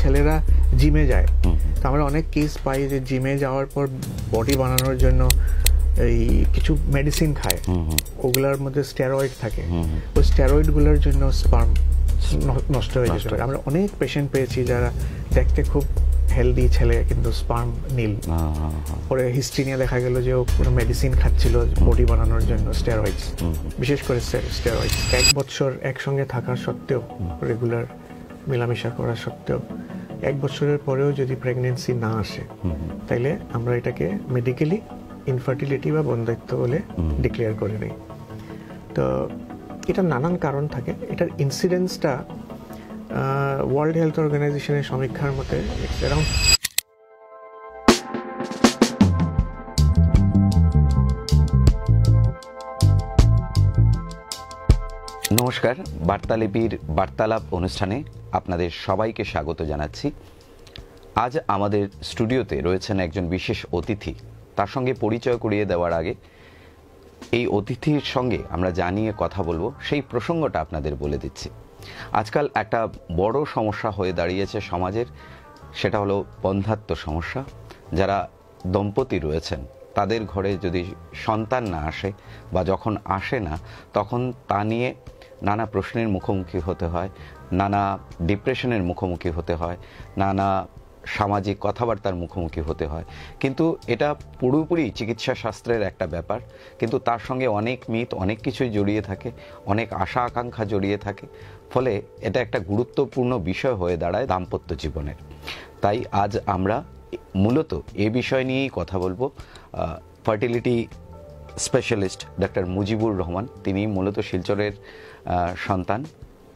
ছেলেরা জিমে যায়, তো আমরা অনেক কেস পাই যে জিমে যাওয়ার পর বডি বানানোর জন্য এই কিছু মেডিসিন খায়, ওগুলোর মধ্যে স্টেরয়েড থাকে, ওই স্টেরয়েডগুলোর জন্য স্পার্ম নষ্ট হয়ে যেতে পারে। আমরা অনেক পেশেন্ট পেয়েছি যারা দেখতে খুব হেলদি ছেলে কিন্তু স্পার্ম নীল, পরে হিস্ট্রি নিয়ে দেখা গেল যে ও কোনো মেডিসিন খাচ্ছিল বডি বানানোর জন্য, স্টেরয়েডস, বিশেষ করে স্টেরয়েডস। 1 বছর একসঙ্গে থাকার সত্ত্বেও, রেগুলার মেলামেশা করা সত্ত্বেও 1 বছরের পরেও যদি প্রেগনেন্সি না আসে, তাইলে আমরা এটাকে মেডিকেলি ইনফার্টিলিটি বা বন্ধ্যাত্ব বলে ডিক্লেয়ার করে নিই। তো এটা নানান কারণ থাকে। এটার ইনসিডেন্সটা ওয়ার্ল্ড হেলথ অর্গানাইজেশনের সমীক্ষার মতে অ্যারাউন্ড নমস্কার, বার্তালিপির বার্তালাপ অনুষ্ঠানে আপনাদের সবাইকে স্বাগত জানাচ্ছি। আজ আমাদের স্টুডিওতে রয়েছেন একজন বিশেষ অতিথি। তার সঙ্গে পরিচয় করিয়ে দেওয়ার আগে এই অতিথির সঙ্গে আমরা জানিয়ে কথা বলবো সেই প্রসঙ্গটা আপনাদের বলে দিচ্ছি। আজকাল একটা বড় সমস্যা হয়ে দাঁড়িয়েছে সমাজের, সেটা হলো বন্ধ্যাত্ব সমস্যা। যারা দম্পতি রয়েছেন তাদের ঘরে যদি সন্তান না আসে বা যখন আসে না, তখন তা নিয়ে নানা প্রশ্নের মুখোমুখি হতে হয়, নানা ডিপ্রেশনের মুখোমুখি হতে হয়, নানা সামাজিক কথাবার্তার মুখোমুখি হতে হয়। কিন্তু এটা পুরোপুরি চিকিৎসা শাস্ত্রের একটা ব্যাপার, কিন্তু তার সঙ্গে অনেক মিথ, অনেক কিছুই জড়িয়ে থাকে, অনেক আশা আকাঙ্ক্ষা জড়িয়ে থাকে। ফলে এটা একটা গুরুত্বপূর্ণ বিষয় হয়ে দাঁড়ায় দাম্পত্য জীবনের। তাই আজ আমরা মূলত এ বিষয় নিয়েই কথা বলবো। Fertility specialist doctor Mujibur Rahman, তিনি মূলত শিলচরের সন্তান,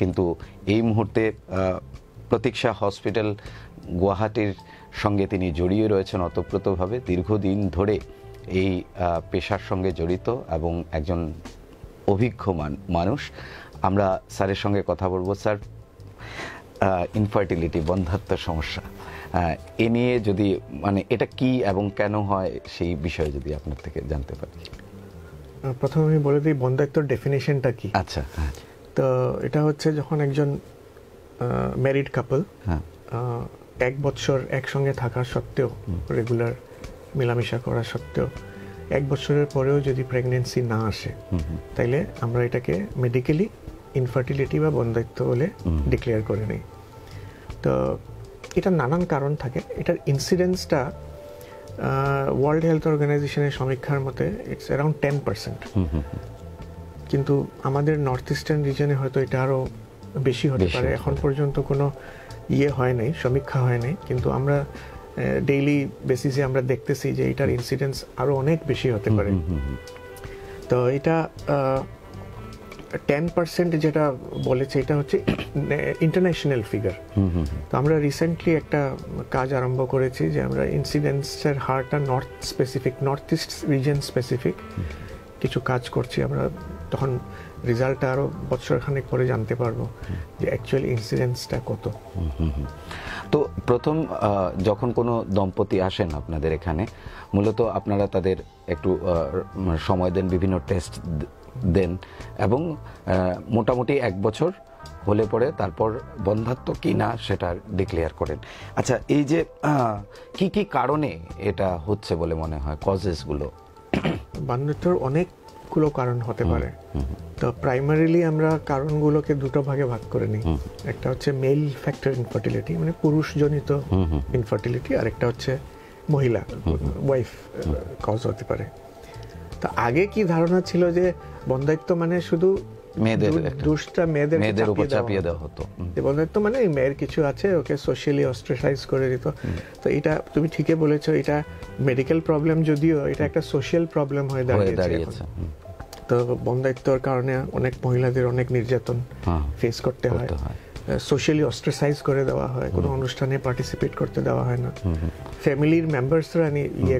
কিন্তু এই মুহূর্তে প্রতীক্ষা হসপিটাল গুয়াহাটির সঙ্গে তিনি জড়িয়ে রয়েছেন ওতপ্রোতভাবে। দীর্ঘদিন ধরে এই পেশার সঙ্গে জড়িত এবং একজন অভিজ্ঞ মানুষ। আমরা স্যারের সঙ্গে কথা বলবো। স্যার, ইনফার্টিলিটি, বন্ধ্যাত্ব সমস্যা, এ নিয়ে যদি এটা কি এবং কেন হয় সেই বিষয়ে যদি আপনার থেকে জানতে পারি। প্রথমে আমি বলে দিই বন্ধ্যাত্বর ডেফিনেশনটা কি। আচ্ছা, তো এটা হচ্ছে যখন একজন ম্যারিড কাপল 1 বছর একসঙ্গে থাকার সত্ত্বেও, রেগুলার মেলামেশা করা সত্ত্বেও 1 বছরের পরেও যদি প্রেগনেন্সি না আসে, তাইলে আমরা এটাকে মেডিকেলি ইনফার্টিলিটি বা বন্ধ্যাত্ব বলে ডিক্লেয়ার করে নিই। তো এটা নানান কারণ থাকে। এটার ইনসিডেন্সটা ওয়ার্ল্ড হেলথ অর্গানাইজেশনের সমীক্ষার মতে ইটস অ্যারাউন্ড 10%, কিন্তু আমাদের নর্থ ইস্টার্ন রিজনে হয়তো এটা আরও বেশি হতে পারে। এখন পর্যন্ত কোনো হয় নাই, সমীক্ষা হয় নাই, কিন্তু আমরা ডেইলি বেসিসে আমরা দেখতেছি যে এটার ইনসিডেন্স আরও অনেক বেশি হতে পারে। তো এটা 10% যেটা বলেছে, এটা হচ্ছে ইন্টারন্যাশনাল ফিগার। তো আমরা রিসেন্টলি একটা কাজ আরম্ভ করেছি যে আমরা ইনসিডেন্সের হারটা নর্থ ইস্ট রিজন স্পেসিফিক কিছু কাজ করছি। আমরা তখন রেজাল্টটা আরও বছরখানেক পরে জানতে পারবো যে অ্যাকচুয়ালি ইনসিডেন্সটা কত। তো প্রথম যখন কোনো দম্পতি আসেন আপনাদের এখানে, মূলত আপনারা তাদের একটু সময় দেন, বিভিন্ন টেস্ট দেন এবং মোটামুটি 1 বছর হলে পরে তারপর বন্ধ্যাত্ব কি না সেটা ডিক্লেয়ার করেন। আচ্ছা, এই যে কি কি কারণে এটা হচ্ছে বলে মনে হয়, কজেসগুলো? বন্ধ্যাত্বর অনেকগুলো কারণ হতে পারে। তো প্রাইমারিলি আমরা কারণগুলোকে দুটো ভাগে ভাগ করে নিই। একটা হচ্ছে মেল ফ্যাক্টর ইনফার্টিলিটি, মানে পুরুষজনিত ইনফার্টিলিটি, আর একটা হচ্ছে মহিলা ওয়াইফ কজ হতে পারে। তো আগে কি ধারণা ছিল যে বন্ধ্যাত্ব মানে শুধু মেয়েদের উপর চাপিয়ে দেওয়া হতো, যে বন্ধ্যাত্ব মানে মেয়ের কিছু আছে, ওকে সোশ্যালি অস্ট্রাসাইজ করে দিত। তো এটা তুমি ঠিকই বলেছো, এটা মেডিকেল প্রবলেম যদিও এটা একটা সোশ্যাল প্রবলেম হয়ে দাঁড়িয়েছে। তো বন্ধ্যাত্বর কারণে অনেক মহিলাদের অনেক নির্যাতন ফেস করতে হয়, সোশ্যালি অস্ট্রাসাইজ করে দেওয়া হয়, কোনো অনুষ্ঠানে পার্টিসিপেট করতে দেওয়া হয় না, ফ্যামিলির মেম্বার্সরা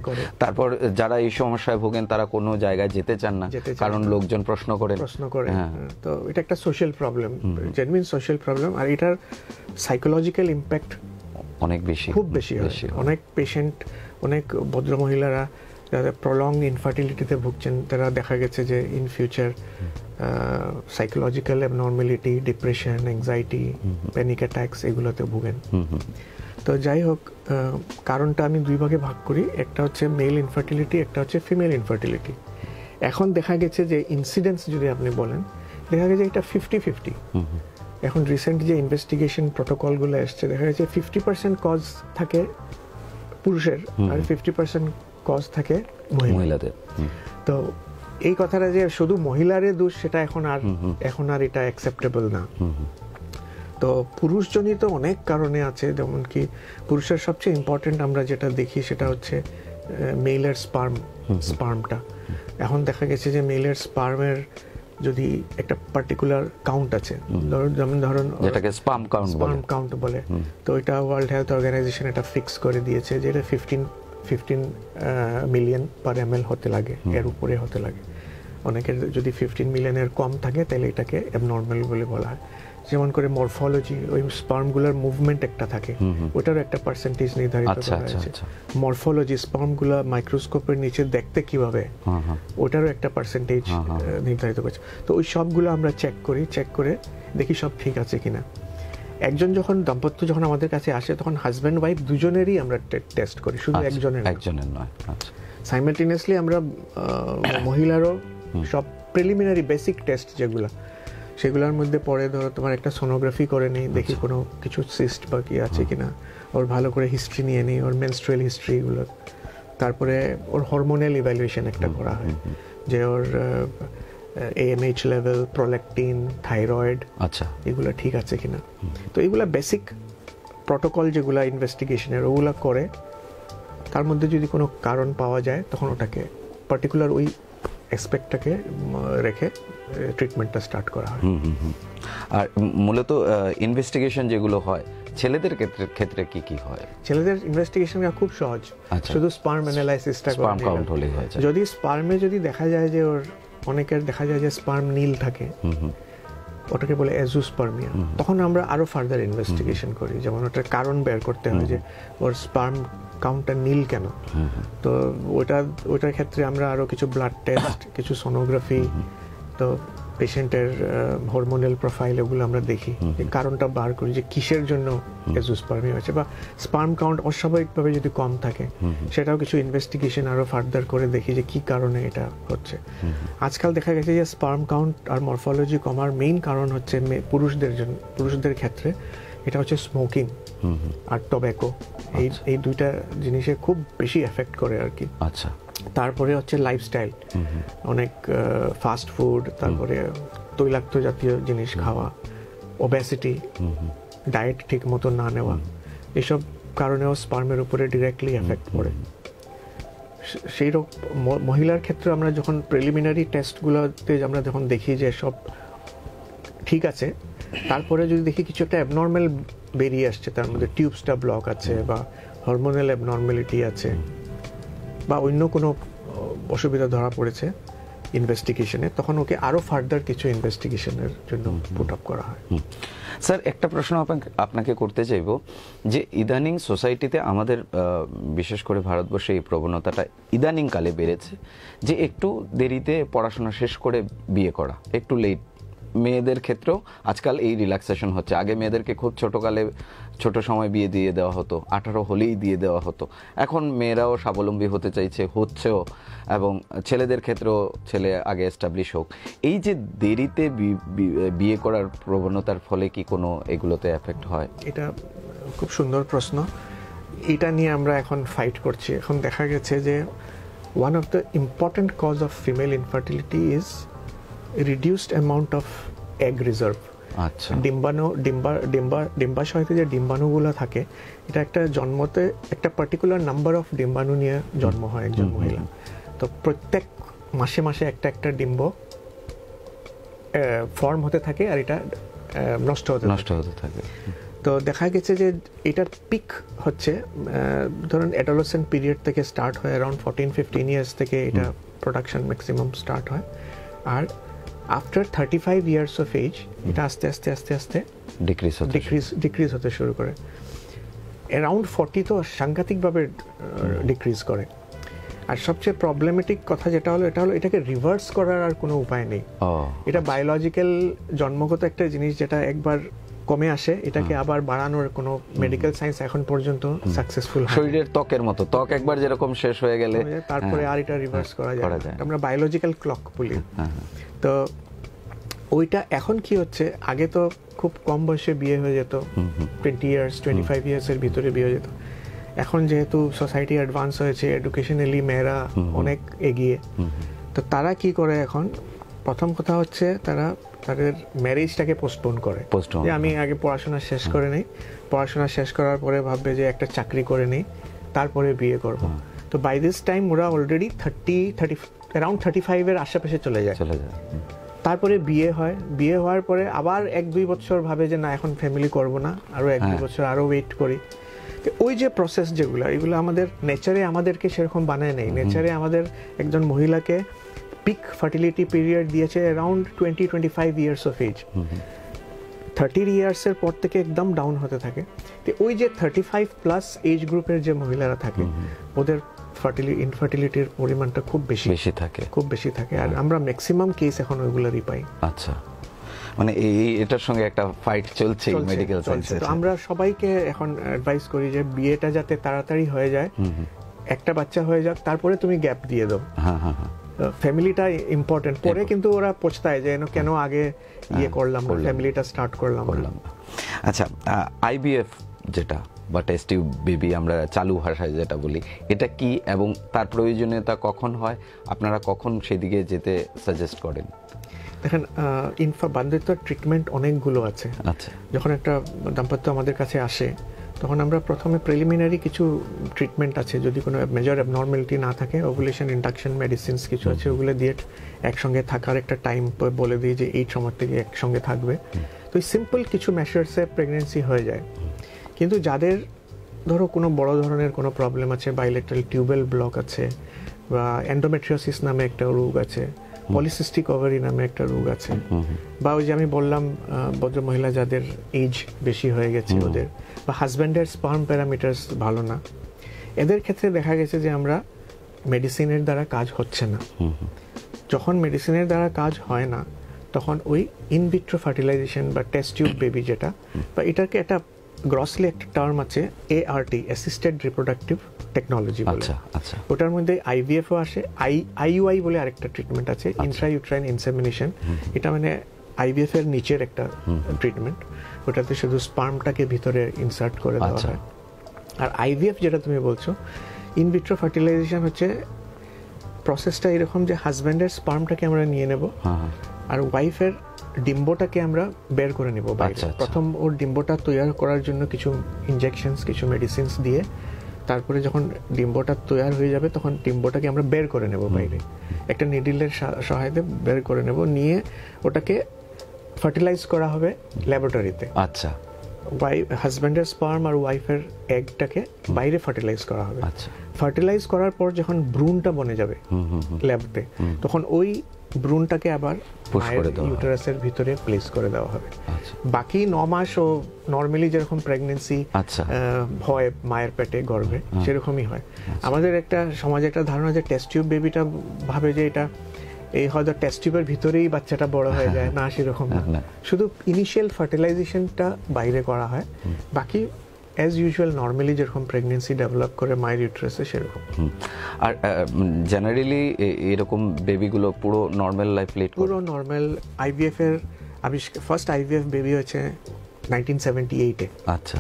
করে। তারপর যারা এই সমস্যায় ভোগেন তারা কোনো জায়গায় যেতে চান না, কারণ লোকজন প্রশ্ন করে। তো এটা একটা social problem, genuine social problem. আর এটার সাইকোলজিক্যাল ইম্প্যাক্ট অনেক বেশি, খুব বেশি হয়। অনেক পেশেন্ট, অনেক ভদ্রমহিলারা যারা প্রলং ইনফার্টিলিটিতে ভুগছেন তারা দেখা গেছে যে in future psychological abnormality, depression, anxiety, panic attacks এগুলোতে ভুগেন। তো যাই হোক, কারণটা আমি দুই ভাগে ভাগ করি, একটা হচ্ছে মেল ইনফার্টিলিটি, একটা হচ্ছে ফিমেল ইনফার্টিলিটি। এখন দেখা গেছে যে ইনসিডেন্স যদি আপনি বলেন, দেখা গেছে এটা 50-50। এখন রিসেন্ট যে ইনভেস্টিগেশন প্রোটোকলগুলো এসছে, দেখা গেছে 50% কজ থাকে পুরুষের আর 50% কজ থাকে মহিলাদের। তো এই কথাটা যে শুধু মহিলারে দোষ, সেটা এখন আর এটা অ্যাকসেপ্টেবল না। তো পুরুষজনিত অনেক কারণে আছে, যেমন কি পুরুষের সবচেয়ে ইম্পর্টেন্ট আমরা যেটা দেখি সেটা হচ্ছে মেলের স্পার্মটা। এখন দেখা গেছে যে মেলের স্পার্মের যদি একটা পার্টিকুলার কাউন্ট আছে, যেমন ধরুন যেটাকে স্পার্ম কাউন্ট বলে, তো এটা ওয়ার্ল্ড হেলথ অর্গানাইজেশন এটা ফিক্স করে দিয়েছে যে এটা 15 মিলিয়ন পার ml হতে লাগে, এর উপরে হতে লাগে। অনেকের যদি 15 মিলিয়নের কম থাকে তাহলে এটাকে অ্যাবনর্মাল বলে বলা হয়। যেমন করে মরফোলজি, ওই স্পার্মগুলোর মুভমেন্ট একটা থাকে, ওটারও একটা পার্সেন্টেজ নির্ধারিত করা হয়েছে। মরফোলজি, স্পার্মগুলো মাইক্রোস্কোপের নিচে দেখতে কিভাবে, ওটারও একটা পার্সেন্টেজ নির্ধারিত করেছে। তো ওই সবগুলো আমরা চেক করে দেখি সব ঠিক আছে কিনা। একজন দাম্পত্য যখন আমাদের কাছে আসে, তখন হাজব্যান্ড ওয়াইফ দুজনেরই আমরা টেস্ট করি, শুধু একজনের নয়। সাইমালটেনিয়াসলি আমরা মহিলারও সব প্রিলিমিনারি বেসিক টেস্ট যেগুলো, সেগুলোর মধ্যে পরে ধরো তোমার একটা সোনোগ্রাফি করে নিই, দেখি কোনো কিছু সিস্ট বা কি আছে কিনা, ওর ভালো করে হিস্ট্রি নিয়ে নিই, ওর মেনস্ট্রুয়াল হিস্ট্রি এগুলো। তারপরে ওর হরমোনাল ইভ্যালুয়েশন একটা করা হয়, যে ওর AMH লেভেল, প্রোল্যাকটিন, থাইরয়েড, এগুলো ঠিক আছে কিনা। তো এগুলা বেসিক প্রোটোকল যেগুলো ইনভেস্টিগেশনের, ওগুলো করে তার মধ্যে যদি কোনো কারণ পাওয়া যায়, তখন ওটাকে পার্টিকুলার ওই অ্যাসপেক্টটাকে রেখে ট্রিটমেন্টটা স্টার্ট করা হয়। আর মূলত ইনভেস্টিগেশন যেগুলো হয় ছেলেদের ক্ষেত্রে কি হয়? ছেলেদের ইনভেস্টিগেশনটা খুব সহজ, শুধু স্পার্ম অ্যানালাইসিসটা করে। যদি স্পার্মে যদি দেখা যায় যে ওর অনেকের দেখা যায় যে স্পার্ম নীল থাকে, ওটাকে বলে এজোস্পার্মিয়া, তখন আমরা আরো ফার্দার ইনভেস্টিগেশন করি, যেমন ওটার কারণ বের করতে হয় যে ওর স্পার্ম কাউন্টটা নীল কেন। তো ওটার ক্ষেত্রে আমরা আরো কিছু ব্লাড টেস্ট, কিছু সোনোগ্রাফি, তো পেশেন্টের হরমোনাল প্রোফাইল, এগুলো আমরা দেখি, কারণটা বার করি যে কিসের জন্য এজোস্পার্মিয়া হচ্ছে, বা স্পার্ম কাউন্ট অস্বাভাবিকভাবে যদি কম থাকে, সেটাও কিছু ইনভেস্টিগেশন আরো ফার্দার করে দেখি যে কি কারণে এটা হচ্ছে। আজকাল দেখা গেছে যে স্পার্ম কাউন্ট আর মরফোলজি কমার মেইন কারণ হচ্ছে পুরুষদের ক্ষেত্রে এটা হচ্ছে স্মোকিং আর টোব্যাকো। এই দুইটা জিনিসে খুব বেশি এফেক্ট করে আর কি। তারপরে হচ্ছে লাইফস্টাইল, অনেক ফাস্ট ফুড, তারপরে তৈলাক্ত জাতীয় জিনিস খাওয়া, ওবেসিটি, ডায়েট ঠিক মতো না নেওয়া, এসব কারণেও স্পার্মের উপরে ডিরেক্টলি এফেক্ট পড়ে। সেই রকম মহিলার ক্ষেত্রে আমরা যখন প্রিলিমিনারি টেস্টগুলোতে আমরা যখন দেখি যে সব ঠিক আছে, তারপরে যদি দেখি কিছু একটা অ্যাবনর্মাল বেরিয়ে আসছে, তার মধ্যে টিউবসটা ব্লক আছে, বা হরমোনাল অ্যাবনর্মালিটি আছে, বা অন্য কোনো অসুবিধা ধরা পড়েছে ইনভেস্টিগেশনে, তখন ওকে আরো ফার্দার কিছু ইনভেস্টিগেশনের জন্য পুট আপ করা হয়। স্যার, একটা প্রশ্ন আপনাকে করতে চাইব যে ইদানিং সোসাইটিতে আমাদের বিশেষ করে ভারতবর্ষে এই প্রবণতাটা ইদানিং কালে বেড়েছে যে একটু দেরিতে পড়াশোনা শেষ করে বিয়ে করা, একটু লেট। মেয়েদের ক্ষেত্রেও আজকাল এই রিল্যাক্সেশন হচ্ছে। আগে মেয়েদেরকে খুব ছোট সময় বিয়ে দিয়ে দেওয়া হতো, 18 হলেই দিয়ে দেওয়া হতো। এখন মেয়েরাও স্বাবলম্বী হতে চাইছে, হচ্ছেও, এবং ছেলেদের ক্ষেত্রেও ছেলে আগে এস্টাবলিশ হোক। এই যে দেরিতে বিয়ে করার প্রবণতার ফলে কি কোনো এগুলোতে এফেক্ট হয়? এটা খুব সুন্দর প্রশ্ন। এটা নিয়ে আমরা এখন ফাইট করছি। এখন দেখা গেছে যে one of the important cause of female infertility is reduced amount of egg reserve। ডিম্বাশয়তে যে ডিম্বাণুগুলো থাকে, এটা একটা জন্মতে একটা পার্টিকুলার নাম্বার অফ ডিম্বাণু নিয়ে জন্ম হয় একজন মহিলা। তো প্রত্যেক মাসে একটা ডিম্ব ফর্ম হতে থাকে, আর এটা নষ্ট হতে থাকে। তো দেখা গেছে যে এটার পিক হচ্ছে ধরুন অ্যাডোলেসেন্ট পিরিয়ড থেকে স্টার্ট হয়, অ্যারাউন্ড 14-15 ইয়ার্স থেকে এটা প্রোডাকশন ম্যাক্সিমাম স্টার্ট হয়, আর আফটার 35 ইয়ার্স অফ এজ এটা আস্তে আস্তে ডিক্রিজ হতে শুরু করে। অ্যারাউন্ড 40 তো সাংঘাতিকভাবে ডিক্রিজ করে। আর সবচেয়ে প্রবলেমেটিক কথা যেটা হলো এটা হলো এটাকে রিভার্স করার আর কোনো উপায় নেই। এটা বায়োলজিক্যাল জন্মগত একটা জিনিস যেটা একবার কমে আসে, এটাকে আবার বাড়ানোর কোনো মেডিকেল সায়েন্স এখন পর্যন্ত সাকসেসফুল হয়। শরীরের ত্বকের মতো, ত্বক একবার যেরকম শেষ হয়ে গেলে তারপরে আর এটা রিভার্স করা যায়, আমরা বায়োলজিক্যাল ক্লক বলি। তো ওইটা এখন কি হচ্ছে, আগে তো খুব কম বয়সে বিয়ে হয়ে যেত, 20 ইয়ার্স 25 ইয়ার্সের ভিতরে বিয়ে হয়ে যেত। এখন যেহেতু সোসাইটি অ্যাডভান্স হয়েছে, এডুকেশনালি মেয়েরা অনেক এগিয়ে, তো তারা কি করে এখন, প্রথম কথা হচ্ছে তারা তাদের ম্যারেজটাকে পোস্টপোন করে, যে আমি আগে পড়াশোনা শেষ করে নেই, পড়াশোনা শেষ করার পরে ভাববে যে একটা চাকরি করে নেই, তারপরে বিয়ে করব। তো বাই দিস টাইম ওরা অলরেডি 35 এর আশেপাশে চলে যায়। তারপরে বিয়ে হয়, বিয়ে হওয়ার পরে আবার 1-2 বছর ভাবে যে না এখন ফ্যামিলি করব না, আরো 1-2 বছর আরো ওয়েট করি। ওই যে প্রসেস যেগুলো, এগুলো আমাদের নেচারে আমাদেরকে সেরকম বানায় নেই। নেচারে আমাদের একজন মহিলাকে পিক ফার্টিলিটি পিরিয়ড দিয়েছে অ্যারাউন্ড 20-25 ইয়ার্স অফ এজ। 30 ইয়ার্সের পর থেকে একদম ডাউন হতে থাকে। তো ওই যে 35 প্লাস এজ গ্রুপের যে মহিলারা থাকে, ওদের ইনফার্টিলিটির পরিমাণটা খুব বেশি থাকে, খুব বেশি থাকে। আর আমরা ম্যাক্সিমাম কেস এখন ওইগুলোরই পাই। আচ্ছা, মানে এটার সঙ্গে একটা ফাইট চলছে মেডিকেল সায়েন্সে। তো আমরা সবাইকে এখন অ্যাডভাইস করি যে বিয়েটা যাতে তাড়াতাড়ি হয়ে যায়, একটা বাচ্চা হয়ে যাক, তারপরে তুমি গ্যাপ দিয়ে দাও। ফ্যামিলিটা ইম্পর্টেন্ট। পরে কিন্তু ওরা পছতায় যে কেন আগে করলাম, ফ্যামিলিটা স্টার্ট করলাম। আচ্ছা, আইভিএফ যেটা বা টেস্ট টিউব বেবি আমরা চালু ভাষায় যেটা বলি, এটা কি এবং তার প্রয়োজনীয়তা কখন হয়, আপনারা কখন সেদিকে যেতে সাজেস্ট করেন? দেখেন, বান্ধবত্ব ট্রিটমেন্ট অনেকগুলো আছে। আচ্ছা, যখন একটা দাম্পত্য আমাদের কাছে আসে, তখন আমরা প্রথমে প্রিলিমিনারি কিছু ট্রিটমেন্ট আছে, যদি কোনো মেজর অ্যাবনর্মালিটি না থাকে, ওভুলেশন ইন্ডাকশন মেডিসিনস কিছু আছে, ওগুলো দিয়ে একসঙ্গে থাকার একটা টাইম বলে দিই যে এই সময় থেকে একসঙ্গে থাকবে। তো এই সিম্পল কিছু মেশার্সে প্রেগনেন্সি হয়ে যায়। কিন্তু যাদের ধরো কোনো বড় ধরনের কোনো প্রবলেম আছে, বাইলেটারাল টিউবেল ব্লক আছে, বা এন্ডোমেট্রিওসিস নামে একটা রোগ আছে, পলিসিস্টিক ওভারি নামে একটা রোগ আছে, বা ওই যে আমি বললাম ভদ্র মহিলা যাদের এজ বেশি হয়ে গেছে ওদের, বা হাজব্যান্ডের স্পার্ম প্যারামিটার্স ভালো না, এদের ক্ষেত্রে দেখা গেছে যে আমরা মেডিসিনের দ্বারা কাজ হচ্ছে না। যখন মেডিসিনের দ্বারা কাজ হয় না, তখন ওই ইনভিট্রো ফার্টিলাইজেশন বা টেস্ট টিউব বেবি যেটা, বা এটাকে একটা গ্রসলি একটা টার্ম আছে ART, অ্যাসিস্টেড রিপ্রোডাক্টিভ টেকনোলজি বলে। ওটার মধ্যে আইভিএফও আসে, IUI বলে আরেকটা ট্রিটমেন্ট আছে, ইন্ট্রাইউট্রাইন ইনসেমিনেশন। এটা মানে আইভিএফ এর নিচের একটা ট্রিটমেন্ট, ওটাতে শুধু স্পার্মটাকে ভিতরে ইনসার্ট করে দেওয়া হয়। আর আইভিএফ যেটা তুমি বলছো, ইনভিট্রো ফার্টিলাইজেশন হচ্ছে প্রসেসটা এরকম যে হাজব্যান্ডের স্পার্মটাকে আমরা নিয়ে নেব, আর ওয়াইফের ডিম্বটাকে আমরা বের করে নেব বাইরে। প্রথম ওর ডিম্বটা তৈরি করার জন্য কিছু ইনজেকশনস, কিছু মেডিসিনস দিয়ে, তারপরে যখন ডিম্বটা তৈরি হয়ে যাবে, তখন ডিম্বটাকে আমরা বের করে নেব বাইরে, একটা নিডলের সহায়তায় বের করে নেব, নিয়ে ওটাকে ফার্টিলাইজ করা হবে ল্যাবরেটরিতে। আচ্ছা, হাজব্যান্ডের স্পার্ম আর ওয়াইফের এগটাকে বাইরে ফার্টিলাইজ করা হবে। ফার্টিলাইজ করার পর যখন ভ্রূণটা বনে যাবে ল্যাবতে, তখন ওই ভ্রূণটাকে আবার ইউটেরাসের ভিতরে প্লেস করে দেওয়া হবে। বাকি 9 মাস ও নর্মালি যেরকম প্রেগন্যান্সি হয় মায়ের পেটে গর্ভে, সেরকমই হয়। আমাদের একটা সমাজে একটা ধারণা যে টেস্ট টিউব বেবিটা ভাবে যে এটা এই হয়তো টেস্ট টিউবের ভিতরেই বাচ্চাটা বড় হয়ে যায়, না সেরকম না। শুধু ইনিশিয়াল ফার্টিলাইজেশনটা বাইরে করা হয়, বাকি অ্যাজ ইউজুয়াল নর্মালি যেরকম প্রেগন্যান্সি ডেভেলপ করে মায়ের ইউটেরাসে সেরকম। আর জেনারেলি এরকম বেবিগুলো পুরো নর্মাল লাইফ লিড করে? পুরো নর্মাল। আইভিএফ এর ফার্স্ট আইভিএফ বেবি হয়েছে 1978-এ। আচ্ছা,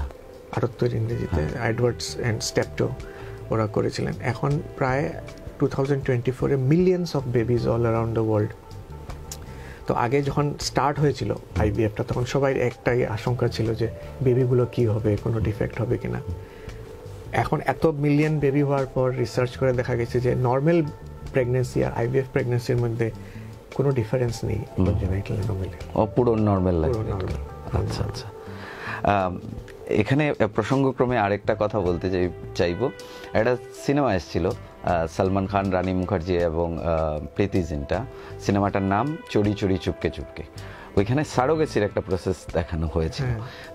78 ইংরেজিতে, এডওয়ার্ডস অ্যান্ড স্টেপটো ওরা করেছিলেন। এখন প্রায় 2024-এ millions of babies all around the world. তো আগে যখন স্টার্ট হয়েছিল আইভিএফটা, তখন সবাই একটাই আশঙ্কা ছিল যে বেবিগুলো কি হবে, কোনো ডিফেক্ট হবে কিনা। এখন এত মিলিয়ন বেবি হওয়ার পর রিসার্চ করে দেখা গেছে যে নর্মাল প্রেগনেন্সি আর আইভিএফ প্রেগনেন্সির মধ্যে কোনো ডিফারেন্স নেই কনজেনাইটাল অ্যানোমালি। পুরো নর্মাল লাইফ। আচ্ছা আচ্ছা, এখানে প্রসঙ্গক্রমে আরেকটা কথা বলতে চাইবো। একটা সিনেমা এসেছিল সালমান খান, রানী মুখার্জি এবং প্রীতি জিন্টা। সিনেমাটার নাম চোরি চোরি চুপকে চুপকে। ওইখানে সারোগেসির একটা প্রসেস দেখানো হয়েছিল।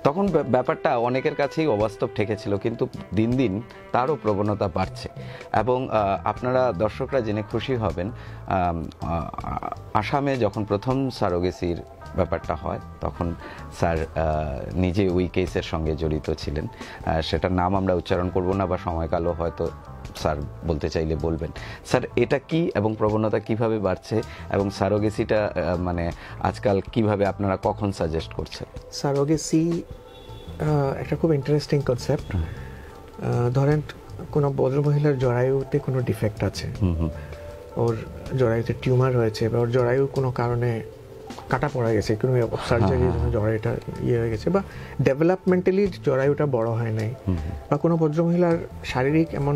তখন ব্যাপারটা অনেকের কাছেই অবাস্তব ঠেকেছিল, কিন্তু দিন দিন তারও প্রবণতা বাড়ছে। এবং আপনারা দর্শকরা জেনে খুশি হবেন, আসামে যখন প্রথম সারোগেসির ব্যাপারটা হয় তখন স্যার নিজে ওই কেসের সঙ্গে জড়িত ছিলেন। সেটার নাম আমরা উচ্চারণ করব না, বা সময়কালও হয়তো স্যার বলতে চাইলে বলবেন। স্যার, এটা কি এবং প্রবণতা কিভাবে বাড়ছে, এবং সারোগেসিটা মানে আজকাল কিভাবে আপনারা কখন সাজেস্ট করছেন? সারোগেসি একটা খুব ইন্টারেস্টিং কনসেপ্ট। ধরেন কোনো ভদ্রমহিলার জরায়ুতে কোনো ডিফেক্ট আছে, ওর জরায়ুতে টিউমার হয়েছে, বা ওর জরায়ু কোনো কারণে কাটা পড়া গেছে, কোনো সার্জারির জন্য জরায়ুটা হয়ে গেছে, বা ডেভেলপমেন্টালি জরায়ুটা বড় হয় নাই, বা কোনো ভদ্রমহিলার শারীরিক এমন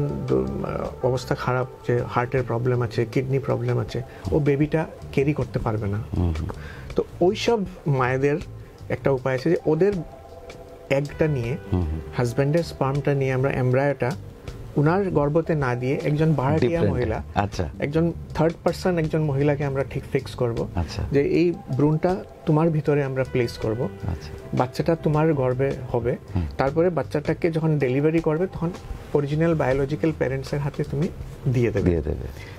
অবস্থা খারাপ যে হার্টের প্রবলেম আছে, কিডনি প্রবলেম আছে, ও বেবিটা ক্যারি করতে পারবে না। তো ওইসব মায়েদের একটা উপায় আছে যে ওদের এগটা নিয়ে, হাজব্যান্ডের স্পার্মটা নিয়ে আমরা এমব্রায়োটা উনার গর্ভতে না দিয়ে একজন ভাড়াটিয়া মহিলা, একজন থার্ড পারসন, একজন মহিলাকে আমরা ঠিক ফিক্স করব যে এই ভ্রূণটা তোমার ভিতরে আমরা প্লেস করব, বাচ্চাটা তোমার গর্ভে হবে, তারপরে বাচ্চাটাকে যখন ডেলিভারি করবে তখন অরিজিনাল বায়োলজিক্যাল প্যারেন্টসের হাতে তুমি দিয়ে দেবে।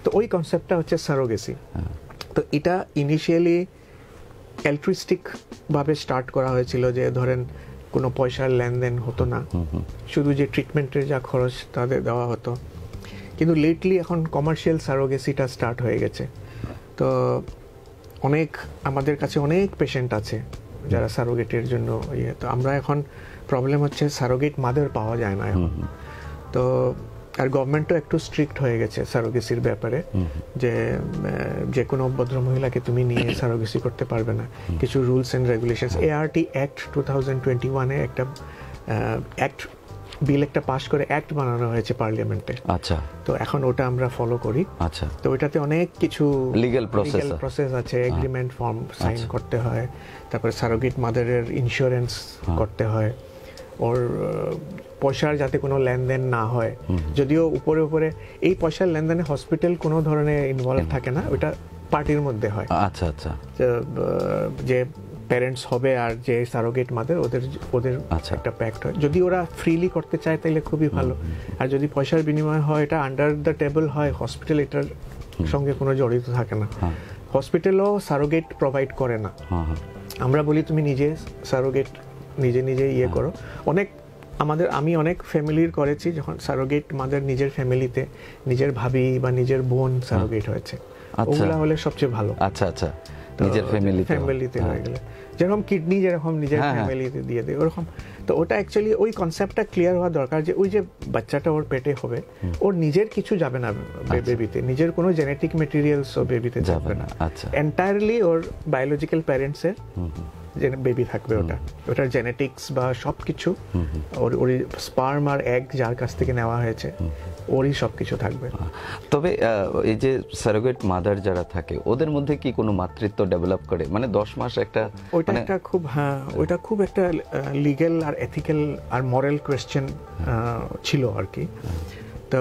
তো ওই কনসেপ্টটা হচ্ছে সারোগেসি। তো এটা ইনিশিয়ালি অ্যালট্রুইস্টিক ভাবে স্টার্ট করা হয়েছিল, যে ধরেন কোনো পয়সার লেনদেন হতো না, শুধু যে ট্রিটমেন্টের যা খরচ তাদের দেওয়া হতো। কিন্তু লেটলি এখন কমার্শিয়াল সারোগেসিটা স্টার্ট হয়ে গেছে। তো আমাদের কাছে অনেক পেশেন্ট আছে যারা সারোগেটের জন্য তো আমরা এখন প্রবলেম হচ্ছে সারোগেট মাদার পাওয়া যায় না এখন। তো আর গভর্নমেন্টও একটু স্ট্রিক্ট হয়ে গেছে সারোগেসির ব্যাপারে, যে কোনো ভদ্রমহিলাকে তুমি নিয়ে সারোগেসি করতে পারবে না। কিছু rules and regulations, ART act 2021-এ একটা অ্যাক্ট বিল একটা পাস করে অ্যাক্ট বানানো হয়েছে পার্লামেন্টে। আচ্ছা, তো এখন ওটা আমরা ফলো করি। আচ্ছা, তো ওটাতে অনেক কিছু লিগ্যাল প্রসেস আছে, এগ্রিমেন্ট ফর্ম সাইন করতে হয়, তারপরে সারোগেট মাদারের ইন্স্যুরেন্স করতে হয়, ওর পয়সার যাতে কোনো লেনদেন না হয়। যদিও উপরে উপরে এই পয়সার লেনদেনে হসপিটাল কোনো ধরনের ইনভলভ থাকে না, ওটা পার্টির মধ্যে হয়। আচ্ছা আচ্ছা, যে প্যারেন্টস হবে আর যে সারোগেট মাদার ওদের একটা প্যাক্ট হয়। যদি ওরা ফ্রিলি করতে চায় তাহলে খুবই ভালো, আর যদি পয়সার বিনিময় হয় এটা আন্ডার দ্য টেবল হয়, হসপিটাল এটার সঙ্গে কোনো জড়িত থাকে না। হসপিটালও সারোগেট প্রোভাইড করে না। আমরা বলি তুমি নিজে সারোগেট নিজে করো। আমি অনেক ফ্যামিলির করেছি, যখন সারোগেট মাদার নিজের ফ্যামিলিতে নিজের ভাবি বা নিজের বোন সারোগেট হয়েছে, ওগুলা হলে সবচেয়ে ভালো। আচ্ছা আচ্ছা, নিজের ফ্যামিলিতে হয়ে গেলে যেরকম কিডনি যেরকম নিজের ফ্যামিলিতে দিয়ে দেয় ওরকম। তো ওটা অ্যাকচুয়ালি ওই কনসেপ্টটা ক্লিয়ার হওয়া দরকার, যে ওই যে বাচ্চাটা ওর পেটে হবে, ওর নিজের কিছু যাবে না বেবিতে, নিজের কোনো জেনেটিক মেটেরিয়ালস ও বেবিতে যাবে না, এন্টায়ারলি ওর বায়োলজিক্যাল প্যারেন্টসের যে বেবি থাকবে, ওটার জেনেটিক্স বা সব কিছু ওর স্পার্ম আর এগ যার কাছ থেকে নেওয়া হয়েছে ওরই সব কিছু থাকবে। তবে এই যে সারোগেট মাদার যারা থাকে ওদের মধ্যে কি কোনো মাতৃত্ব ডেভেলপ করে, মানে 10 মাস একটা, ওইটা একটা খুব ওইটা খুব একটা লিগ্যাল আর এথিক্যাল আর মরাল কোয়েশ্চেন ছিল আর কি। তো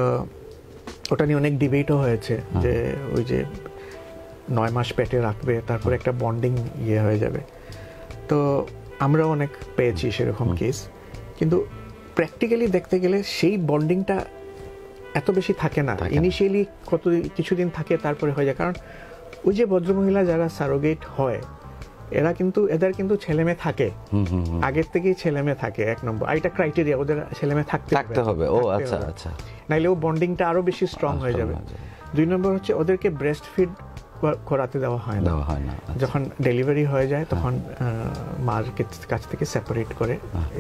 ওটা নিয়ে অনেক ডিবেটও হয়েছে, যে ওই যে 9 মাস পেটে রাখবে, তারপরে একটা বন্ডিং হয়ে যাবে। তো আমরাও অনেক পেয়েছি সেরকম কেস, কিন্তু প্র্যাকটিক্যালি দেখতে গেলে সেই বন্ডিংটা এত বেশি থাকে না। ইনিশিয়ালি কিছুদিন থাকে, তারপরে হয়ে যায়। কারণ ওই যে ভদ্রমহিলা যারা সারোগেট হয় এদের কিন্তু ছেলেমেয়ে থাকে, আগের থেকেই ছেলেমেয়ে থাকে, 1 নম্বর। আর এটা ক্রাইটেরিয়া, ওদের ছেলেমেয়ে থাকতে হবে। ও আচ্ছা আচ্ছা, নাইলে ও বন্ডিংটা আরো বেশি স্ট্রং হয়ে যাবে। 2 নম্বর হচ্ছে ওদেরকে ব্রেস্ট ফিড করাতে দেওয়া হয় না। যখন ডেলিভারি হয়ে যায় তখন মার কাছ থেকে সেপারেট করে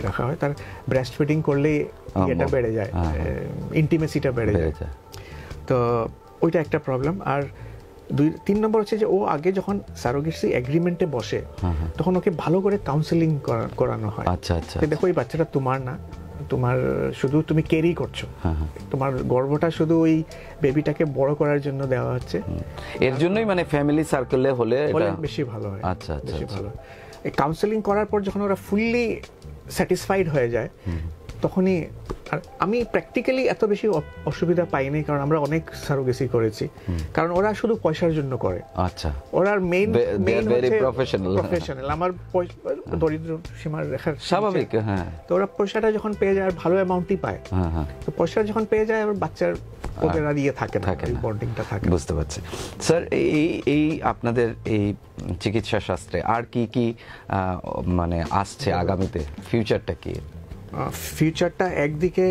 রাখা হয়। তার ব্রেস্ট ফিডিং করলেই এটা বেড়ে যায়, ইন্টিমেসিটা বেড়ে যায়। তো ওইটা একটা প্রবলেম। আর 3 নম্বর হচ্ছে যে ও আগে যখন সারোগেসি এগ্রিমেন্টে বসে তখন ওকে ভালো করে কাউন্সেলিং করানো হয়। আচ্ছা আচ্ছা, দেখো এই বাচ্চাটা তোমার না, তোমার শুধু তুমি ক্যারি করছো, তোমার গর্ভটা শুধু ওই বেবিটাকে বড় করার জন্য দেওয়া হচ্ছে। এর জন্যই মানে ফ্যামিলি সার্কেলে হলে এটা বেশি ভালো হয়। আচ্ছা আচ্ছা, বেশি ভালো। এই কাউন্সেলিং করার পর যখন ওরা ফুললি স্যাটিসফাইড হয়ে যায়, তখনই আর আমি প্র্যাকটিক্যালি এত বেশি অসুবিধা পাইনি, কারণ আমরা অনেক সারোগেসি করেছি, কারণ ওরা শুধু পয়সার জন্য করে। আচ্ছা, ওরা মেইন প্রফেশনাল। আমার দরিদ্র সীমার রেখার স্বাভাবিক, হ্যাঁ। তো ওরা পয়সাটা যখন পেয়ে যায় আর ভালো অ্যামাউন্টই পায়, তো পয়সা যখন পেয়ে যায় আর বাচ্চার ওদের আর ইয়ে থাকে না, বন্ডিংটা থাকে। বুঝতে পারছি স্যার। এই আপনাদের এই চিকিৎসা শাস্ত্রে আর কি কি মানে আসছে আগামীতে, ফিউচারটা কি? ফিউচারটা একদিকে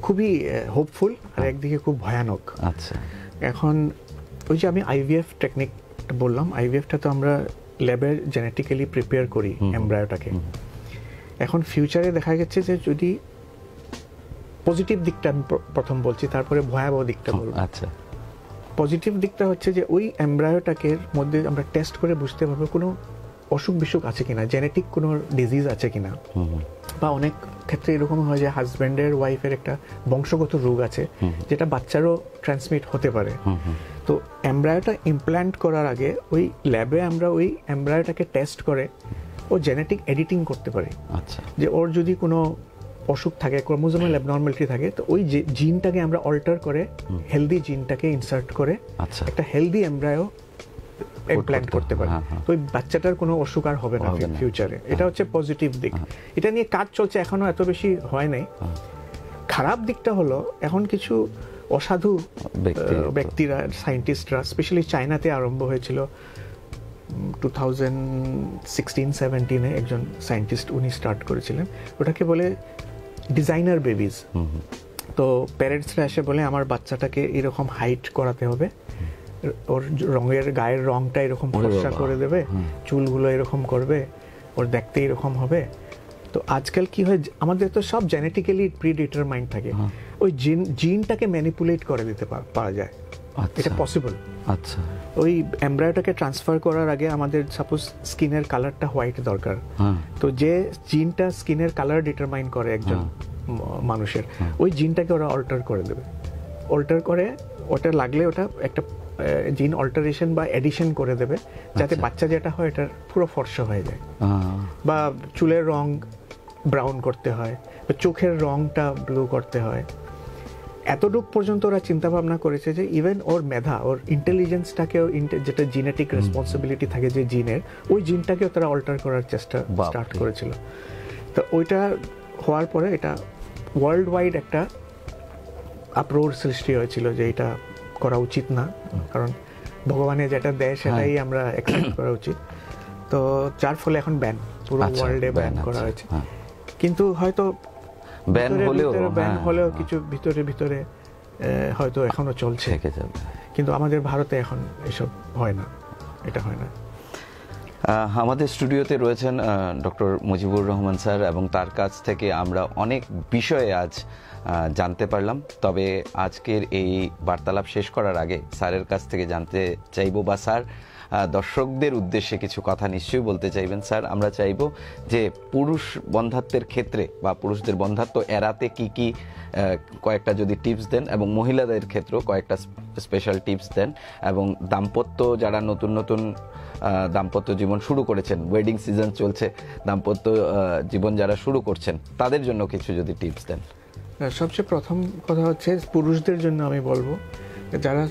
খুবই হোপফুল আর একদিকে খুব ভয়ানক। আচ্ছা, এখন ওই যে আমি আইভিএফ টেকনিক বললাম, আইভিএফটা তো আমরা ল্যাবে জেনেটিক্যালি প্রিপেয়ার করি এমব্রায়োটাকে। এখন ফিউচারে দেখা গেছে যে যদি পজিটিভ দিকটা আমি প্রথম বলছি, তারপরে ভয়াবহ দিকটা বলবো। আচ্ছা, পজিটিভ দিকটা হচ্ছে যে ওই এমব্রায়োটাকে মধ্যে আমরা টেস্ট করে বুঝতে পারবো কোনো অসুখ বিসুখ আছে কিনা, জেনেটিক কোনো ডিজিজ আছে কিনা, বা অনেক ক্ষেত্রে এরকম হয় যে হাজব্যান্ডের ওয়াইফের একটা বংশগত রোগ আছে যেটা বাচ্চারও ট্রান্সমিট হতে পারে। তো এমব্রায়োটা ইমপ্ল্যান্ট করার আগে ওই ল্যাবে আমরা ওই এমব্রায়োটাকে টেস্ট করে ও জেনেটিক এডিটিং করতে পারি। আচ্ছা, যে ওর যদি কোনো অসুখ থাকে, ক্রোমোজোমাল অ্যাবনর্মালিটি থাকে, তো ওই জিনটাকে আমরা অল্টার করে হেলদি জিনটাকে ইনসার্ট করে একটা হেলদি এমব্রায়ো ইমপ্ল্যান্ট করতে পারি। তো ওই বাচ্চাটার কোনো অসুখ আর হবে না ফিউচারে। এটা হচ্ছে পজিটিভ দিক। এটা নিয়ে কাজ চলছে, এখনো এত বেশি হয় নাই। খারাপ দিকটা হলো এখন কিছু অসাধু ব্যক্তিরা, সায়েন্টিস্টরা, স্পেশালি চায়নাতে আরম্ভ হয়েছিল 2016-17 একজন সায়েন্টিস্ট উনি স্টার্ট করেছিলেন, ওটাকে বলে ডিজাইনার বেবিজ। তো প্যারেন্টসরা এসে বলে আমার বাচ্চাটাকে এরকম হাইট করাতে হবে, ওর গায়ের রংটা এরকম ফর্সা করে দেবে, চুলগুলো এরকম করবে, ওর দেখতে এরকম হবে। তো আজকাল কি হয়, আমাদের তো সব জেনেটিক্যালি প্রিডিটারমাইন্ড থাকে, ওই জিনটাকে ম্যানিপুলেট করে দিতে পারা যায়। এটা পসিবল। আচ্ছা, ওই এমব্রায়োটাকে ট্রান্সফার করার আগে আমাদের সাপোজ স্কিনের কালারটা হোয়াইট দরকার, তো যে জিনটা স্কিনের কালার ডিটারমাইন করে একজন মানুষের, ওই জিনটাকে ওরা অল্টার করে দেবে। অল্টার করে ওটা লাগলে ওটা একটা জিন অল্টারেশন বা এডিশন করে দেবে, যাতে বাচ্চা যেটা হয় এটা পুরো ফর্সা হয়ে যায়, বা চুলের রং ব্রাউন করতে হয়, বা চোখের রংটা ব্লু করতে হয়। এতটুক পর্যন্ত ওরা চিন্তা ভাবনা করেছে যে ইভেন ওর মেধা, ওর ইন্টেলিজেন্সটাকেও, যেটা জিনেটিক রেসপন্সিবিলিটি থাকে যে জিনের, ওই জিনটাকেও তারা অল্টার করার চেষ্টা স্টার্ট করেছিল। তো ওইটা হওয়ার পরে এটা ওয়ার্ল্ড ওয়াইড একটা আপ্রোর সৃষ্টি হয়েছিল যে এটা করা উচিত না, কারণ ভগবানের যেটা দেয় সেটাই আমরা অ্যাকসেপ্ট করা উচিত। তো যার ফলে এখন ব্যান, পুরো ওয়ার্ল্ডে ব্যান করা হয়েছে। কিন্তু হয়তো ব্যান হলেও কিছু ভিতরে হয়তো এখনো চলছে, কিন্তু আমাদের ভারতে এখন এসব হয় না, এটা হয় না। আমাদের স্টুডিওতে রয়েছেন ডক্টর মুজিবুর রহমান স্যার, এবং তার কাছ থেকে আমরা অনেক বিষয়ে আজ জানতে পারলাম। তবে আজকের এই বার্তালাপ শেষ করার আগে স্যারের কাছ থেকে জানতে চাইব, বা স্যার দর্শকদের উদ্দেশ্যে কিছু কথা নিশ্চয়ই বলতে চাইবেন। স্যার, আমরা চাইব যে পুরুষ বন্ধাত্বের ক্ষেত্রে বা পুরুষদের বন্ধাত্ব এড়াতে কি কি কয়েকটা যদি টিপস দেন, এবং মহিলাদের ক্ষেত্রেও কয়েকটা স্পেশাল টিপস দেন, এবং দাম্পত্য যারা নতুন দাম্পত্য জীবন শুরু করেছেন, ওয়েডিং সিজন চলছে, দাম্পত্য জীবন যারা শুরু করছেন, তাদের জন্য কিছু যদি টিপস দেন। সবচেয়ে প্রথম কথা হচ্ছে পুরুষদের জন্য আমি বলবো, যারা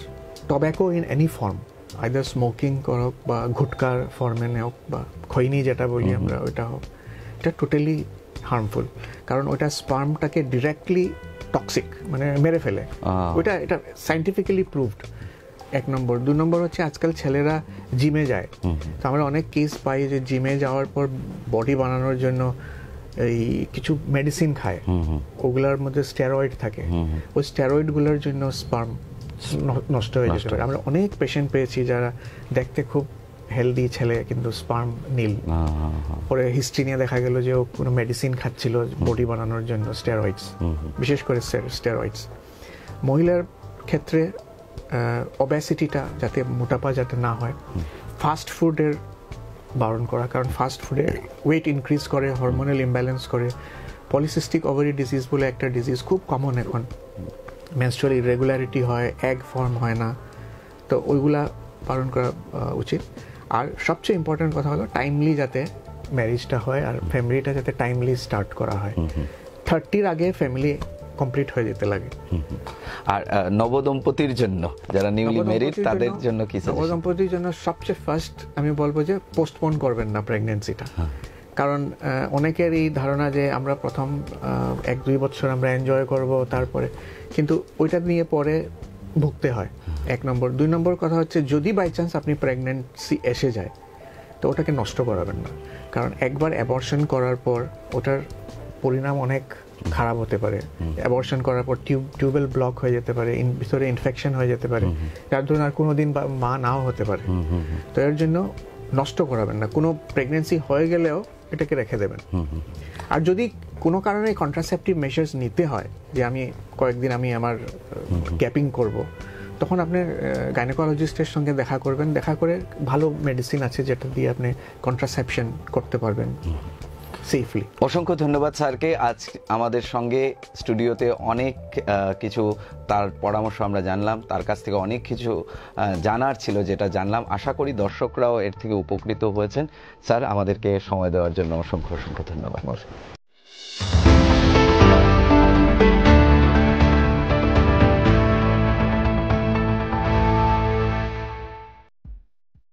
tobacco in any form, either smoking করুক বা গুটকার ফর্মে হোক বা খৈনি যেটা বলি আমরা ওইটা হোক, এটা টোটালি হার্মফুল, কারণ ওইটা স্পার্মটাকে ডিরেক্টলি টক্সিক, মানে মেরে ফেলে। ওইটা এটা সায়েন্টিফিক্যালি প্রুভড, এক নম্বর। 2 নম্বর হচ্ছে আজকাল ছেলেরা জিমে যায়, তো আমরা অনেক কেস পাই যে জিমে যাওয়ার পর বডি বানানোর জন্য এই কিছু মেডিসিন খায়, ওগুলোর মধ্যে স্টেরয়েড থাকে, ওই স্টেরয়েডগুলোর জন্য স্পার্ম নষ্ট হয়ে যেতে পারে। আমরা অনেক পেশেন্ট পেয়েছি যারা দেখতে খুব হেলদি ছেলে কিন্তু স্পার্ম নীল, পরে হিস্ট্রি নিয়ে দেখা গেল যে ও কোনো মেডিসিন খাচ্ছিল বডি বানানোর জন্য, স্টেরয়েডস, বিশেষ করে স্টেরয়েডস। মহিলার ক্ষেত্রে ওবেসিটিটা যাতে, মোটাপা যাতে না হয়, ফাস্ট ফুডের বারণ করা, কারণ ফাস্ট ফুডে ওয়েট ইনক্রিজ করে, হরমোনাল ইমব্যালেন্স করে। পলিসিস্টিক ওভারি ডিজিজ বলে একটা ডিজিজ খুব কমন এখন, মেনস্ট্রুয়াল ইরেগুলারিটি হয়, এগ ফর্ম হয় না, তো ওইগুলা পালন করা উচিত। আর সবচেয়ে ইম্পর্টেন্ট কথা হলো টাইমলি যাতে ম্যারেজটা হয় আর ফ্যামিলিটা যাতে টাইমলি স্টার্ট করা হয়। 30-র আগে ফ্যামিলি কমপ্লিট হয়ে যেতে লাগে। আর নবদম্পতির জন্য, যারা নিউলি ম্যারিড, তাদের জন্য কি সাজেশন? নবদম্পতির জন্য সবচেয়ে ফার্স্ট আমি বলবো যে পোস্টপোন করবেন না প্রেগন্যান্সিটা। কারণ অনেকের এই ধারণা যে আমরা প্রথম 1-2 বছর আমরা এনজয় করব, তারপরে কিন্তু ওইটা নিয়ে পরে ভুগতে হয়, 1 নম্বর। 2 নম্বর কথা হচ্ছে যদি বাই চান্স আপনি প্রেগন্যান্সি এসে যায় তো ওটাকে নষ্ট করাবেন না, কারণ একবার অ্যাবর্শন করার পর ওটার পরিণাম অনেক খারাপ হতে পারে। অ্যাবর্শন করার পর টিউবেল ব্লক হয়ে যেতে পারে, ভিতরে ইনফেকশন হয়ে যেতে পারে, যার জন্য আর কোনোদিন মা নাও হতে পারে। তো এর জন্য নষ্ট করাবেন না, কোনো প্রেগনেন্সি হয়ে গেলেও এটাকে রেখে দেবেন। আর যদি কোনো কারণে কন্ট্রাসেপটিভ মেজার্স নিতে হয়, যে আমি কয়েকদিন আমি আমার গ্যাপিং করব, তখন আপনি গাইনোকোলজিস্টের সঙ্গে দেখা করবেন। দেখা করে ভালো মেডিসিন আছে যেটা দিয়ে আপনি কন্ট্রাসেপশন করতে পারবেন সেফলি। অসংখ্য ধন্যবাদ স্যারকে। আজ আমাদের সঙ্গে স্টুডিওতে অনেক কিছু তার পরামর্শ আমরা জানলাম, তার কাছ থেকে অনেক কিছু জানার ছিল যেটা জানলাম। আশা করি দর্শকরাও এর থেকে উপকৃত হয়েছেন। স্যার, আমাদেরকে সময় দেওয়ার জন্য অসংখ্য ধন্যবাদ।